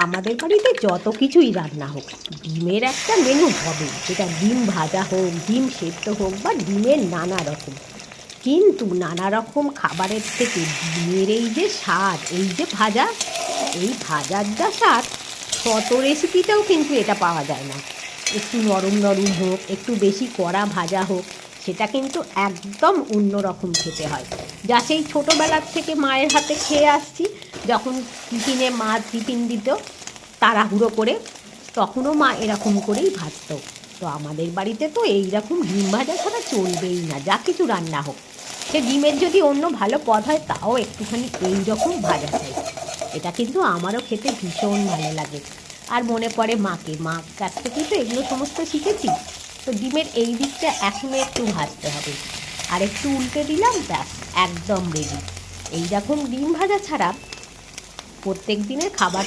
আমাদের বাড়িতে যত কিছুই রান্না হোক, ডিমের একটা মেনু হবে, সেটা ডিম ভাজা হোক, ডিম সেদ্ধ হোক বা ডিমের নানা রকম। কিন্তু নানা রকম খাবারের থেকে ডিমের এই যে স্বাদ, এই যে ভাজা, এই ভাজার যা স্বাদ, শত রেসিপিতেও কিন্তু এটা পাওয়া যায় না। একটু নরম নরম হোক, একটু বেশি কড়া ভাজা হোক, সেটা কিন্তু একদম অন্যরকম খেতে হয়। যা সেই ছোটোবেলার থেকে মায়ের হাতে খেয়ে আসছি। যখন টিফিনে মা টিফিন দিত তাড়াহুড়ো করে, তখনও মা এরকম করেই ভাজতো। তো আমাদের বাড়িতে তো এই রকম ডিম ভাজা ছাড়া চলবেই না, যা কিছু রান্না হোক। সে ডিমের যদি অন্য ভালো পদ হয়, তাও একটুখানি এই রকম ভাজা চাই। এটা কিন্তু আমারও খেতে ভীষণ ভালো লাগে। আর মনে পড়ে মার কাছ থেকেই তো এগুলো সমস্ত শিখেছি। তো ডিমের এই দিকটা এখনও একটু ভাজতে হবে, আর একটু উল্টে দিলাম, ব্যাস একদম রেডি। এই রকম ডিম ভাজা ছাড়া প্রত্যেক দিনের খাবার